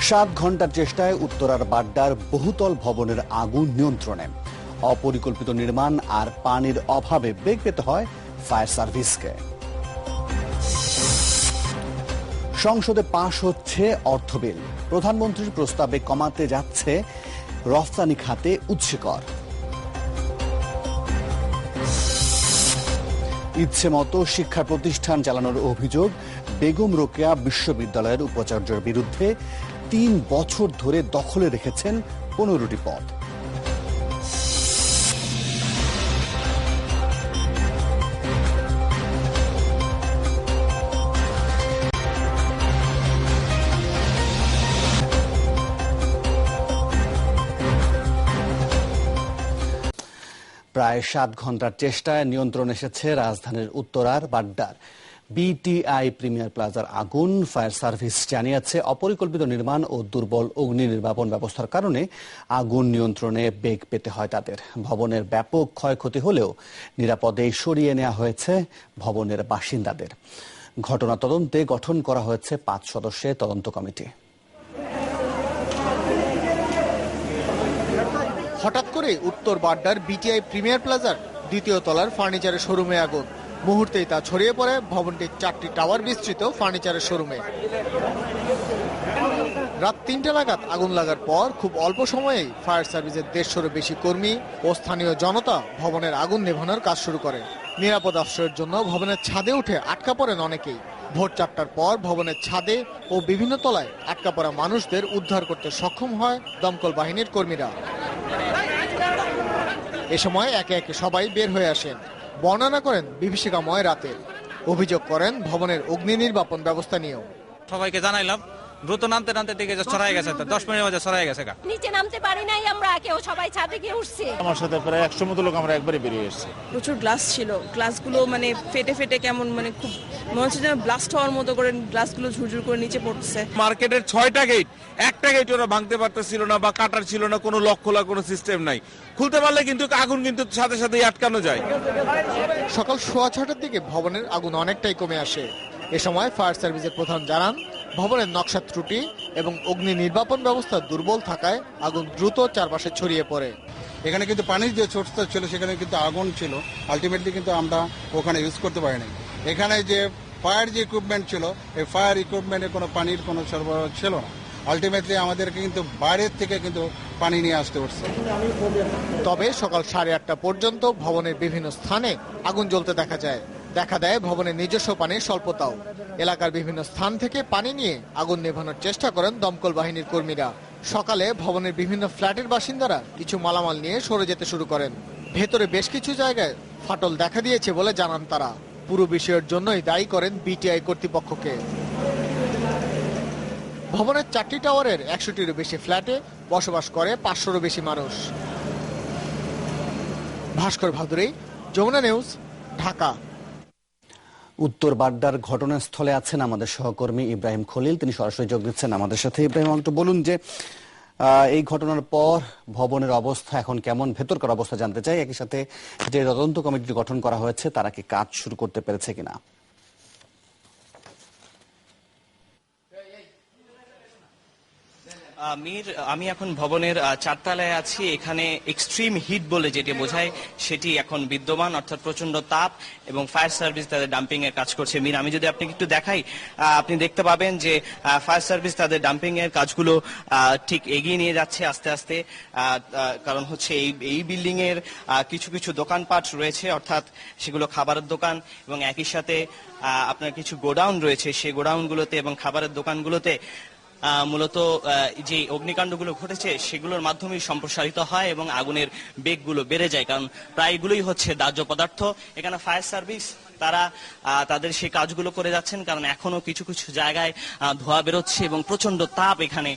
7 ঘন্টার চেষ্টায় উত্তরার বাড্ডার বহুতল ভবনের আগুন নিয়ন্ত্রণে। অপরিকল্পিত নির্মাণ আর পানির অভাবে বেগ পেতে হয় ফায়ার সার্ভিসকে। সংসদে পাশ হচ্ছে অর্থ বিল। প্রধানমন্ত্রীর প্রস্তাবে কমাতে যাচ্ছে রফতানি খাতে উৎসে কর। ইচ্ছে মতো শিক্ষা প্রতিষ্ঠান চালানোর অভিযোগ বেগম রোকেয়া বিশ্ববিদ্যালয়ের উপাচার্যের বিরুদ্ধে। 3 বছর ধরে দখলে রেখেছেন 15টি পদ। প্রায় 7 ঘন্টার চেষ্টায় নিয়ন্ত্রণ এসেছে রাজধানীর উত্তরার বাড্ডার বিটিআই প্রিমিয়ার প্লাজার আগুন। ফায়ার সার্ভিস জানিয়েছে অপরিকল্পিত নির্মাণ ও দুর্বল অগ্নি নির্বাপন ব্যবস্থার কারণে আগুন নিয়ন্ত্রণে বেগ পেতে হয় তাদের। ভবনের ব্যাপক ক্ষয়ক্ষতি হলেও নিরাপদে সরিয়ে নেওয়া হয়েছে ভবনের বাসিন্দাদের। ঘটনা তদন্তে গঠন করা হয়েছে 5 সদস্যের তদন্ত কমিটি। হঠাৎ করে উত্তর বাড্ডার বিটিআই প্রিমিয়ার প্লাজার 2য় তলার ফার্নিচারের শোরুমে আগুন। মুহূর্তেই তা ছড়িয়ে পড়ে ভবনটির 4টি টাওয়ার বিস্তৃত ফার্নিচারের শোরুমে। রাত 3টা নাগাদ আগুন লাগার পর খুব অল্প সময়েই ফায়ার সার্ভিসের 150-এরও বেশি কর্মী ও স্থানীয় জনতা ভবনের আগুন নেভানোর কাজ শুরু করে। নিরাপদ আশ্রয়ের জন্য ভবনের ছাদে উঠে আটকা পড়েন অনেকেই। ভোর 4টার পর ভবনের ছাদে ও বিভিন্ন তলায় আটকা পড়া মানুষদের উদ্ধার করতে সক্ষম হয় দমকল বাহিনীর কর্মীরা। এ সময় একে একে সবাই বের হয়ে আসেন। বর্ণনা করেন বিভীষিকাময় রাতে। অভিযোগ করেন ভবনের অগ্নি নির্বাপন ব্যবস্থা নিয়েও। সবাইকে জানাইলাম, দ্রুত নামতে দিকে ছড়াই গেছে, 10 মিনিটের মধ্যে ছড়াই গেছে। নিচে নামতে পারি নাই আমরা, কেউ সবাই ছাদে গিয়ে উঠছে। আমার সাথে প্রায় 100 মতো লোক আমরা একবারে বেরিয়ে এসেছি। প্রচুর গ্লাস ছিল, গ্লাসগুলো মানে ফেটে কেমন মানে খুব মনে হচ্ছে যেন ব্লাস্ট হওয়ার মতো করে গ্লাসগুলো ঝুরঝুর করে নিচে পড়ছে। মার্কেটের 6টা গেট, একটা গেট ওরা ভাঙতে পারতেছিল না বা কাটার ছিল না, কোনো লক খোলার কোনো সিস্টেম নাই। খুলতে পারলে কিন্তু আগুন কিন্তু সাথে সাথেই আটকানো যায়। সকাল 6:30টার দিকে ভবনের আগুন অনেকটাই কমে আসে। এ সময় ফায়ার সার্ভিসের প্রধান জানান ভবনের নকশা ত্রুটি এবং অগ্নি নির্বাপন ব্যবস্থা দুর্বল থাকায় আগুন দ্রুত চারপাশে ছড়িয়ে পড়ে। এখানে কিন্তু পানির যে সোর্সটা ছিল সেখানে কিন্তু আগুন ছিল, আলটিমেটলি কিন্তু আমরা ওখানে ইউজ করতে পারিনি। এখানে যে ফায়ার যে ইকুইপমেন্ট ছিল, এই ফায়ার ইকুইপমেন্টে কোনো পানির কোনো সরবরাহ ছিল না। আলটিমেটলি আমাদেরকে কিন্তু বাইরের থেকে কিন্তু পানি নিয়ে আসতে হচ্ছে। তবে সকাল 8:30 পর্যন্ত ভবনের বিভিন্ন স্থানে আগুন জ্বলতে দেখা দেয় ভবনের নিজস্ব পানির স্বল্পতাও। এলাকার বিভিন্ন স্থান থেকে পানি নিয়ে আগুন নেভানোর চেষ্টা করেন দমকল বাহিনীর কর্মীরা। সকালে ভবনের বিভিন্ন ফ্ল্যাটের বাসিন্দারা কিছু মালামাল নিয়ে সরে যেতে শুরু করেন। ভেতরে বেশ কিছু জায়গায় ফাটল দেখা দিয়েছে বলে জানান তারা। পুরো বিষয়ের জন্যই দায়ী করেন বিটিআই কর্তৃপক্ষকে। ভবনের 4টি টাওয়ারের 100টিরও বেশি ফ্ল্যাটে বসবাস করে 500-রও বেশি মানুষ। ভাস্কর ভাদুরী, যমুনা নিউজ, ঢাকা। উত্তর বাড্ডার ঘটনাস্থলে আছেন আমাদের সহকর্মী ইব্রাহিম খলিল, তিনি সরাসরি যোগ দিচ্ছেন আমাদের সাথে। ইব্রাহিম, একটু বলুন যে এই ঘটনার পর ভবনের অবস্থা এখন কেমন, ভেতরকার অবস্থা জানতে চাই। একই সাথে যে তদন্ত কমিটি গঠন করা হয়েছে তারা কি কাজ শুরু করতে পেরেছে কিনা? আমি এখন ভবনের 4 তলায় আছি। এখানে এক্সট্রিম হিট বলে যেটি বোঝায় সেটি এখন বিদ্যমান, অর্থাৎ প্রচন্ড তাপ, এবং ফায়ার সার্ভিস তাদের ডাম্পিং এর কাজ করছে। আমি যদি আপনাকে একটু দেখাই, আপনি দেখতে পাবেন যে ফায়ার সার্ভিস তাদের ডাম্পিং এর কাজগুলো ঠিক এগিয়ে নিয়ে যাচ্ছে আস্তে আস্তে। কারণ হচ্ছে এই বিল্ডিং এর কিছু দোকানপাট রয়েছে, অর্থাৎ সেগুলো খাবারের দোকান, এবং একই সাথে আপনার কিছু গোডাউন রয়েছে। সেই গোডাউনগুলোতে এবং খাবারের দোকানগুলোতে মূলত যে অগ্নিকাণ্ডগুলো ঘটেছে সেগুলোর মাধ্যমেই সম্প্রসারিত হয় এবং আগুনের বেগগুলো বেড়ে যায়, কারণ প্রায়গুলোই হচ্ছে দাহ্য পদার্থ। এখানে ফায়ার সার্ভিস তারা তাদের সেই কাজগুলো করে যাচ্ছেন, কারণ এখনো কিছু জায়গায় ধোঁয়া বেরোচ্ছে এবং প্রচন্ড তাপ এখানে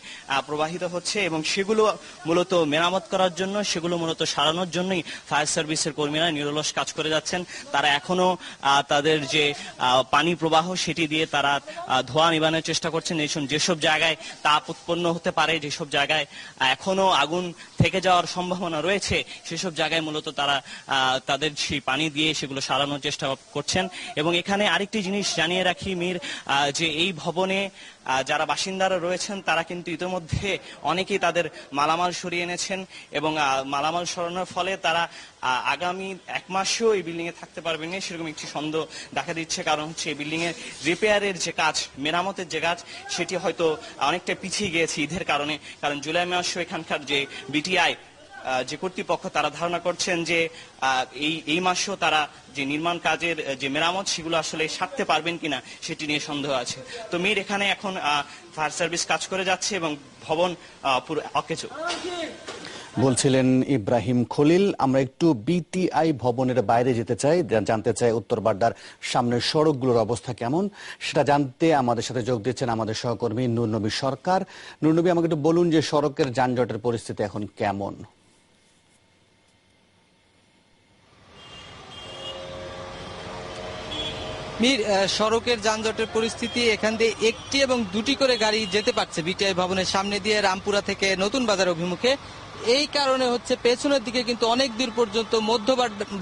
প্রবাহিত হচ্ছে, এবং সেগুলো মূলত মেরামত করার জন্য, সেগুলো মূলত সারানোর জন্যই ফায়ার সার্ভিসের কর্মীরা নিরলস কাজ করে যাচ্ছেন। তারা এখনো তাদের যে পানি প্রবাহ সেটি দিয়ে তারা ধোঁয়া নিবানোর চেষ্টা করছেন। যেসব জায়গায় তাপ উৎপন্ন হতে পারে, যেসব জায়গায় এখনো আগুন থেকে যাওয়ার সম্ভাবনা রয়েছে, সেসব জায়গায় মূলত তারা তাদের সেই পানি দিয়ে সেগুলো সারানোর চেষ্টা করছে। করছেন। এবং এখানে আরেকটি জিনিস জানিয়ে রাখি মীর, যে এই ভবনে যারা বাসিন্দারা রয়েছেন তারা কিন্তু ইতিমধ্যে অনেকেই তাদের মালামাল সরিয়ে এনেছেন এবং মালামাল সরানোর ফলে তারা আগামী 1 মাসেও এই বিল্ডিং এ থাকতে পারবেন না সেরকম একটি সন্দেহ দেখা দিচ্ছে। কারণ হচ্ছে এই বিল্ডিং এর রিপেয়ারের যে কাজ, মেরামতের যে কাজ, সেটি হয়তো অনেকটা পিছিয়ে গিয়েছে ঈদের কারণে। কারণ জুলাই মাসেও এখানকার যে বিটিআই যে কর্তৃপক্ষ তারা ধারণা করছেন যে এই মাসেও তারা যে নির্মাণ কাজের যে মেরামত সেগুলো আসলে সারতে পারবেন কিনা সেটি নিয়ে সন্দেহ আছে। তো মীর, এখানে এখন ফায়ার সার্ভিস কাজ করে যাচ্ছে এবং ভবন পুরো অকেজো। বলছিলেন ইব্রাহিম খলিল। আমরা একটু বিটিআই ভবনের বাইরে যেতে চাই, জানতে চাই উত্তর বাড্ডার সামনের সড়কগুলোর অবস্থা কেমন, সেটা জানতে আমাদের সাথে যোগ দিচ্ছেন আমাদের সহকর্মী নুরনবী সরকার। নুরনবী, আমাকে একটু বলুন যে সড়কের যানজটের পরিস্থিতি এখন কেমন? মীর, সড়কের যানজটের পরিস্থিতি এখান দিয়ে একটি এবং দুটি করে গাড়ি যেতে পারছে বিটিআই ভবনের সামনে দিয়ে রামপুরা থেকে নতুন বাজার অভিমুখে। এই কারণে হচ্ছে পেছনের দিকে কিন্তু অনেক দূর পর্যন্ত মধ্য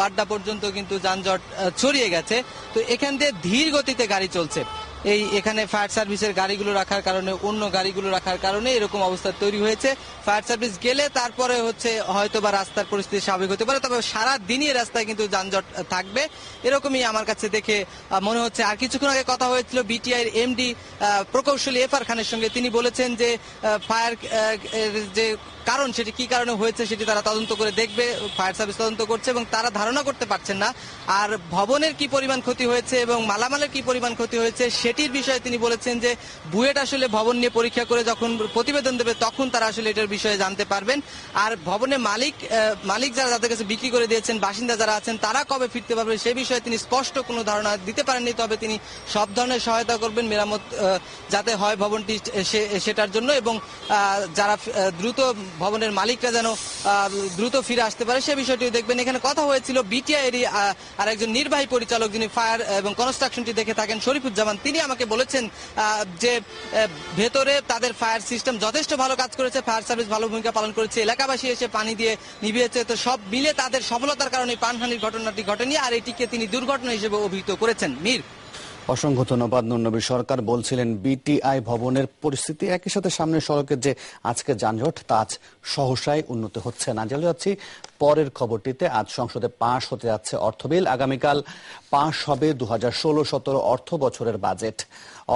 বাড্ডা পর্যন্ত কিন্তু যানজট ছড়িয়ে গেছে। তো এখান দিয়ে ধীর গতিতে গাড়ি চলছে। এখানে ফায়ার সার্ভিসের গাড়িগুলো রাখার কারণে, অন্য গাড়িগুলো রাখার কারণে এরকম অবস্থা তৈরি হয়েছে। ফায়ার সার্ভিস গেলে তারপরে হচ্ছে হয়তো বা রাস্তার পরিস্থিতি স্বাভাবিক হতে পারে, তবে সারা দিনই রাস্তায় কিন্তু যানজট থাকবে, এরকমই আমার কাছে দেখে মনে হচ্ছে। আর কিছুক্ষণ আগে কথা হয়েছিল বিটিআই এমডি প্রকৌশলী এফআর খানের সঙ্গে। তিনি বলেছেন যে ফায়ার যে কারণ, সেটি কি কারণে হয়েছে সেটি তারা তদন্ত করে দেখবে, ফায়ার সার্ভিস তদন্ত করছে এবং তারা ধারণা করতে পারছেন না। আর ভবনের কি পরিমাণ ক্ষতি হয়েছে এবং মালামালের কি পরিমাণ ক্ষতি হয়েছে সেটির বিষয়ে তিনি বলেছেন যে বুয়েট আসলে ভবন নিয়ে পরীক্ষা করে যখন প্রতিবেদন দেবে তখন তারা আসলে এটার বিষয়ে জানতে পারবেন। আর ভবনের মালিক যারা যাদের কাছে বিক্রি করে দিয়েছেন, বাসিন্দা যারা আছেন, তারা কবে ফিরতে পারবে সে বিষয়ে তিনি স্পষ্ট কোনো ধারণা দিতে পারেননি। তবে তিনি সব ধরনের সহায়তা করবেন মেরামত যাতে হয় ভবনটি সেটার জন্য, এবং যারা দ্রুত ভবনের মালিকরা যেন দ্রুত ফিরে আসতে পারে সে বিষয়টিও দেখবেন। এখানে কথা হয়েছিল বিটিআই এরই আর একজন নির্বাহী পরিচালক যিনি ফায়ার এবং কনস্ট্রাকশনটি দেখে থাকেন, শরীফুজ্জামান। তিনি আমাকে বলেছেন যে ভেতরে তাদের ফায়ার সিস্টেম যথেষ্ট ভালো কাজ করেছে, ফায়ার সার্ভিস ভালো ভূমিকা পালন করেছে, এলাকাবাসী এসে পানি দিয়ে নিভিয়েছে। তো সব মিলে তাদের সফলতার কারণে প্রাণহানির ঘটনাটি ঘটেনি, আর এটিকে তিনি দুর্ঘটনা হিসেবে অভিহিত করেছেন। মীর, অসংখ্য ধন্যবাদ নুরনবী সরকার। বলছিলেন বিটিআই ভবনের পরিস্থিতি। একই সাথে সামনের সড়কের যে আজকে যানজট তা আজ সহসাই উন্নত হচ্ছে না। জানিয়ে যাচ্ছি পরের খবরটিতে। আজ সংসদে পাশ হতে যাচ্ছে অর্থবিল। আগামীকাল পাশ হবে 2016-17 অর্থ বছরের বাজেট।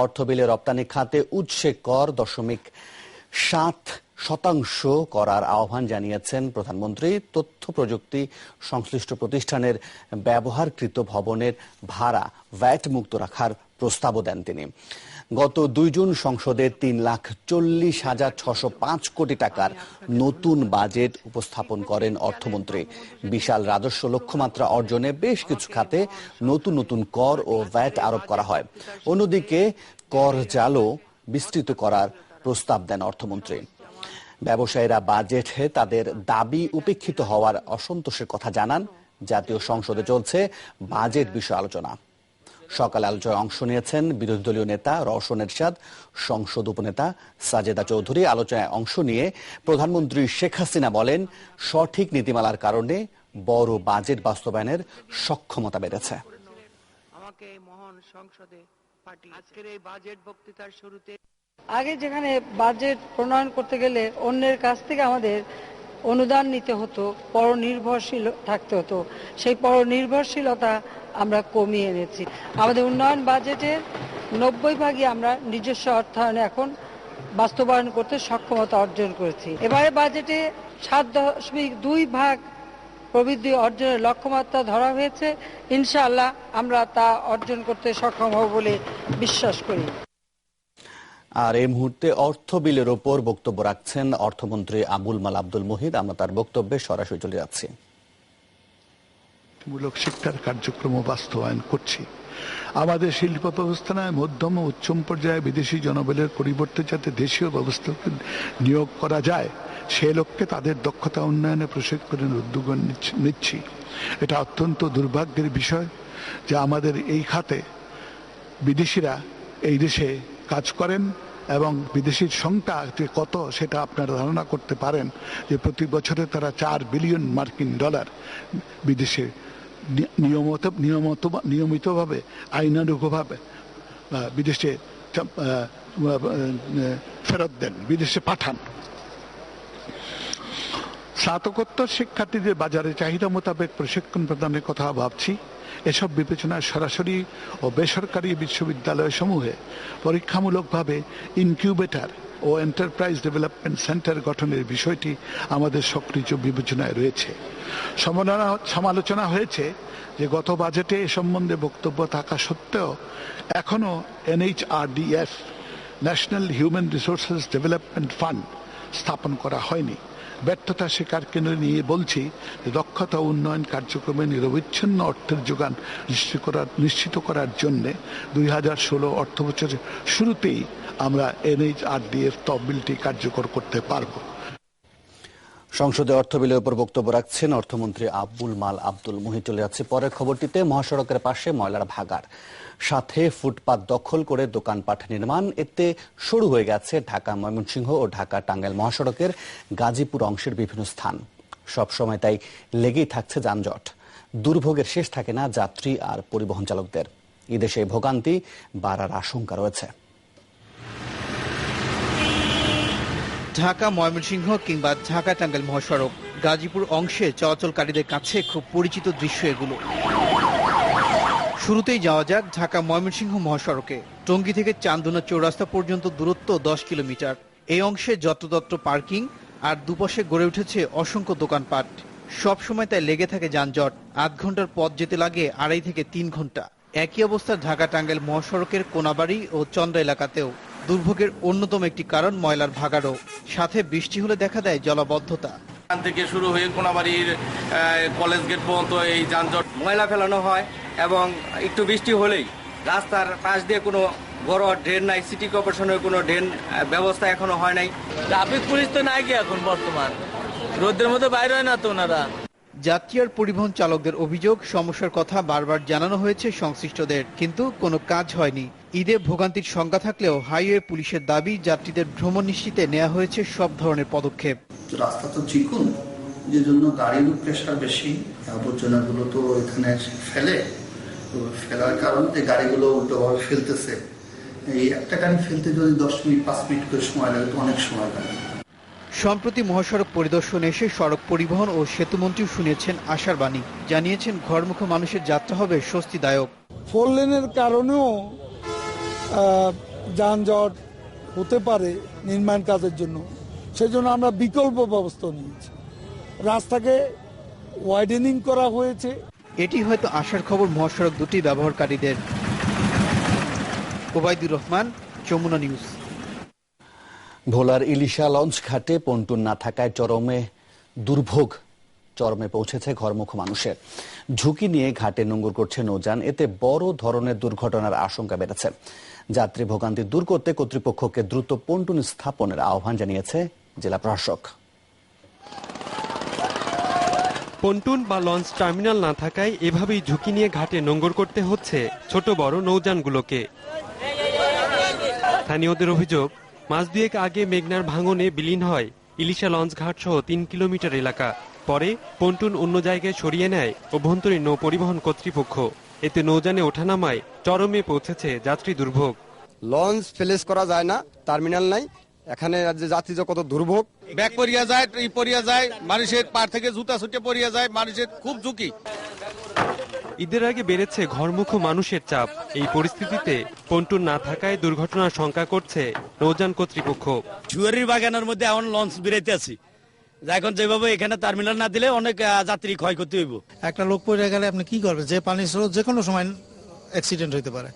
অর্থবিলে রপ্তানি খাতে উৎসে কর 0.7% করার আহ্বান জানিয়েছেন প্রধানমন্ত্রী। তথ্য প্রযুক্তি সংশ্লিষ্ট প্রতিষ্ঠানের ব্যবহারকৃত ভবনের ভাড়া ভ্যাট মুক্ত রাখার প্রস্তাবও দেন তিনি। গত 2 জুন সংসদে 3,40,605 কোটি টাকার নতুন বাজেট উপস্থাপন করেন অর্থমন্ত্রী। বিশাল রাজস্ব লক্ষ্যমাত্রা অর্জনে বেশ কিছু খাতে নতুন নতুন কর ও ভ্যাট আরোপ করা হয়। অন্যদিকে কর জালও বিস্তৃত করার প্রস্তাব দেন অর্থমন্ত্রী। ব্যবসায়ীরা বাজেটে তাদের দাবি উপেক্ষিত হওয়ার অসন্তোষের কথা জানান। জাতীয় সংসদে চলছে বাজেট বিষয়ে আলোচনা। সকালে আলোচনায় অংশ নিয়েছেন বিরোধী দলীয় নেতা রওশন এরশাদ, সংসদ উপনেতা সাজেদা চৌধুরী। আলোচনায় অংশ নিয়ে প্রধানমন্ত্রী শেখ হাসিনা বলেন, সঠিক নীতিমালার কারণে বড় বাজেট বাস্তবায়নের সক্ষমতা বেড়েছে। আমাকে মহান সংসদে আজকের এই বাজেট বক্তৃতার শুরুতে আগে যেখানে বাজেট প্রণয়ন করতে গেলে অন্যের কাছ থেকে আমাদের অনুদান নিতে হতো, পরনির্ভরশীল থাকতে হতো, সেই পরনির্ভরশীলতা আমরা কমিয়ে এনেছি। আমাদের উন্নয়ন বাজেটের 90% আমরা নিজস্ব অর্থায়নে এখন বাস্তবায়ন করতে সক্ষমতা অর্জন করেছি। এবারে বাজেটে 7.2% প্রবৃদ্ধি অর্জনের লক্ষ্যমাত্রা ধরা হয়েছে। ইনশাআল্লাহ আমরা তা অর্জন করতে সক্ষম হব বলে বিশ্বাস করি। আর এই মুহূর্তে অর্থ বিলের ওপর বক্তব্য রাখছেন অর্থমন্ত্রী আবুল মাল আব্দুল মুহিত। আমরা তার বক্তব্যে সরাসরি চলে যাচ্ছি। মূলক শিক্ষার কার্যক্রম বাস্তবায়ন করছি। আমাদের শিল্প ব্যবস্থায় মধ্যম ও উচ্চম পর্যায়ে বিদেশি জনবলের পরিবর্তে যাতে দেশীয় ব্যবস্থাকে নিয়োগ করা যায় সে লক্ষ্যে তাদের দক্ষতা উন্নয়নে প্রশিক্ষণের উদ্যোগ নিচ্ছি। এটা অত্যন্ত দুর্ভাগ্যের বিষয় যে আমাদের এই খাতে বিদেশিরা এই দেশে কাজ করেন এবং বিদেশির সংখ্যা যে কত সেটা আপনারা ধারণা করতে পারেন যে প্রতি বছরে তারা $4 বিলিয়ন বিদেশে নিয়মিতভাবে আইনানুগভাবে বিদেশে ফেরত দেন, বিদেশে পাঠান। স্নাতকোত্তর শিক্ষার্থীদের বাজারে চাহিদা মোতাবেক প্রশিক্ষণ প্রদানের কথা ভাবছি। এসব বিবেচনায় সরাসরি ও বেসরকারি বিশ্ববিদ্যালয় সমূহে পরীক্ষামূলকভাবে ইনকিউবেটর ও এন্টারপ্রাইজ ডেভেলপমেন্ট সেন্টার গঠনের বিষয়টি আমাদের সক্রিয় বিবেচনায় রয়েছে। সমালোচনা হয়েছে যে গত বাজেটে এ সম্বন্ধে বক্তব্য থাকা সত্ত্বেও এখনো NHRDF national human resources development fund স্থাপন করা হয়নি। ব্যর্থতা স্বীকার করে নিয়ে বলছি যে দক্ষতা উন্নয়ন কার্যক্রমে নিরবিচ্ছিন্ন অর্থের যোগান নিশ্চিত করার জন্য 2016 অর্থবছরের শুরুতেই আমরা NHRDF তহবিলটি কার্যকর করতে পারব। সংসদে অর্থ বিলের উপর বক্তব্য রাখছেন অর্থমন্ত্রী আব্দুল মাল আব্দুল মুহিত। চলে যাচ্ছে পরের খবরটিতে। মহাসড়কের পাশে ময়লার ভাগাড়, সাথে ফুটপাত দখল করে দোকানপাট নির্মাণ। এতে শুরু হয়ে গেছে ঢাকা ময়মনসিংহ ও ঢাকা টাঙ্গাইল মহাসড়কের গাজীপুর অংশের বিভিন্ন স্থান। সবসময় তাই লেগেই থাকছে যানজট। দুর্ভোগের শেষ থাকে না যাত্রী আর পরিবহন চালকদের। ঈদে সেই ভোগান্তি বাড়ার আশঙ্কা রয়েছে। ঢাকা ময়মনসিংহ কিংবা ঢাকা টাঙ্গাইল মহাসড়ক গাজীপুর অংশে চলাচলকারীদের কাছে খুব পরিচিত দৃশ্য এগুলো। শুরুতেই যাওয়া যাক ঢাকা ময়মনসিংহ মহাসড়কে। টঙ্গী থেকে চান্দনা চৌরাস্তা পর্যন্ত দূরত্ব 10 কিলোমিটার। এই অংশে যত্রতত্র পার্কিং আর দুপাশে গড়ে উঠেছে অসংখ্য দোকানপাট। সবসময় তাই লেগে থাকে যানজট। 8 ঘন্টার পথ যেতে লাগে 2.5 থেকে 3 ঘন্টা। একই অবস্থা ঢাকা টাঙ্গাইল মহাসড়কের কোনাবাড়ি ও চন্দ্রা এলাকাতেও। দুর্ভোগের অন্যতম একটি কারণ ময়লার ভাগাড়ও, সাথে বৃষ্টি হলে দেখা দেয় জলাবদ্ধতা। এখান থেকে শুরু হয়ে কোনাবাড়ির কলেজ গেট পর্যন্ত এই যানজট, ময়লা ফেলানো হয় এবং একটু বৃষ্টি হলেই রাস্তার পাশ দিয়ে কোনো বড় ড্রেন নাই। সিটি কর্পোরেশনের কোনো ড্রেন ব্যবস্থা এখনো হয় নাই। ট্রাফিক পুলিশ তো নাই কি এখন বর্তমান, রোদের মধ্যে বাইরে হয় না তো ওনারা। যাত্রী আর পরিবহন চালকদের অভিযোগ, সমস্যার কথা বারবার জানানো হয়েছে সংশ্লিষ্টদের, কিন্তু কোনো কাজ হয়নি। ঈদে ভোগান্তির সংখ্যা থাকলেও হাইওয়ে পুলিশের দাবি যাত্রীদের ভ্রমণ নিশ্চিতে নেওয়া হয়েছে সব ধরনের পদক্ষেপ। রাস্তা তো চিকুন, যে জন্য গাড়িরও প্রেশার বেশি, আবর্জনাগুলো তো এখানে ফেলার কারণে গাড়িগুলো উল্টোভাবে ফেলতেছে। এই একটা গাড়ি ফেলতে যদি 10 মিনিট 5 মিনিট করে সময় লাগে তো অনেক সময় লাগে। সম্প্রতি মহাসড়ক পরিদর্শনে এসে সড়ক পরিবহন ও সেতুমন্ত্রীও শুনিয়েছেন আশার বাণী। জানিয়েছেন ঘরমুখো মানুষের যাত্রা হবে স্বস্তিদায়ক। 4 লেনের কারণেও যানজট হতে পারে নির্মাণ কাজের জন্য, সেজন্য আমরা বিকল্প ব্যবস্থা নিয়েছি। রাস্তাকে ওয়াইডেনিং করা হয়েছে। এটি হয়তো আশার খবর মহাসড়ক দুটি ব্যবহারকারীদের। ওবায়দুর রহমান, যমুনা নিউজ। ভোলার ইলিশা লঞ্চ ঘাটে পন্টুন না থাকায় চরমে পৌঁছেছে ঘরমুখো মানুষের। ঝুঁকি নিয়ে ঘাটে নোঙর করছে নৌযান। এতে বড় ধরনের দুর্ঘটনার আশঙ্কা বেড়েছে। যাত্রী ভোগান্তি দূর করতে কর্তৃপক্ষকে দ্রুত পন্টুন স্থাপনের আহ্বান জানিয়েছে জেলা প্রশাসক। পন্টুন বা লঞ্চ টার্মিনাল না থাকায় এভাবেই ঝুঁকি নিয়ে ঘাটে নোঙর করতে হচ্ছে ছোট বড় নৌযানগুলোকে। স্থানীয়দের অভিযোগ, মাস দুয়েক আগে মেঘনার ভাঙনে বিলীন হয় ইলিশা লঞ্চ ঘাট সহ 3 কিলোমিটার এলাকা। পরে পন্টুন অন্য জায়গায় সরিয়ে নেয় অভ্যন্তরীণ নৌ পরিবহন কর্তৃপক্ষ। এতে নৌযানে ওঠানামায় চরমে পৌঁছেছে যাত্রী দুর্ভোগ। লঞ্চ ফেলেস করা যায় না, টার্মিনাল নাই, এখানে যাত্রী কত দুর্ভোগ। ব্যাগ পরিয়া যায়, মানুষের পার থেকে জুতা ছুটে পরিয়া যায়, মানুষের খুব ঝুঁকি। ঈদের আগে বেড়েছে ঘরমুখো মানুষের চাপ। এই পরিস্থিতিতে পন্টুন না থাকায় দুর্ঘটনার শঙ্কা করছে নৌযান কর্তৃপক্ষ। জুয়ারির বাগানের মধ্যে এখন লঞ্চ বেরোতে আছি, এখন যেভাবে এখানে টার্মিনাল না দিলে অনেক যাত্রী ক্ষয়ক্ষতি হইব। একটা লোক পড়ে গেলে আপনি কি করবেন? যে পানির স্রোত যে কোনো সময় অ্যাক্সিডেন্ট হতে পারে।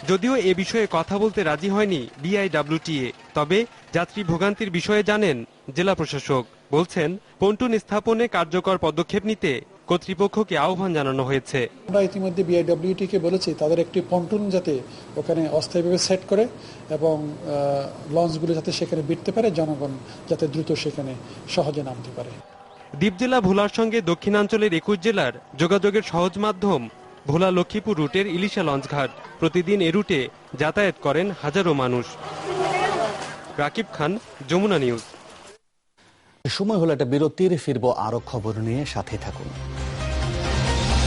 যদিও এ বিষয়ে কথা বলতে রাজি হয়নি BIWTA, তবে যাত্রী ভোগান্তির বিষয়ে জানেন জেলা প্রশাসক। বলছেন পন্টুন স্থাপনে কার্যকর পদক্ষেপ নিতে কর্তৃপক্ষকে আহ্বান জানানো হয়েছে। আমরা ইতিমধ্যে BIWTA কে বলেছি তাদের একটি পন্টুন যাতে ওখানে অস্থায়ীভাবে সেট করে এবং লঞ্চগুলো যাতে সেখানে বিটতে পারে, জনগণ যাতে দ্রুত সেখানে সহজে নামতে পারে। দ্বীপ জেলা ভোলার সঙ্গে দক্ষিণাঞ্চলের 21 জেলার যোগাযোগের সহজ মাধ্যম ভোলা লক্ষ্মীপুর রুটের ইলিশা লঞ্চঘাট। প্রতিদিন এ রুটে যাতায়াত করেন হাজারো মানুষ। রাকিব খান, যমুনা নিউজ। সময় হলো একটা বিরতির, ফিরবো আরো খবর নিয়ে, সাথে থাকুন।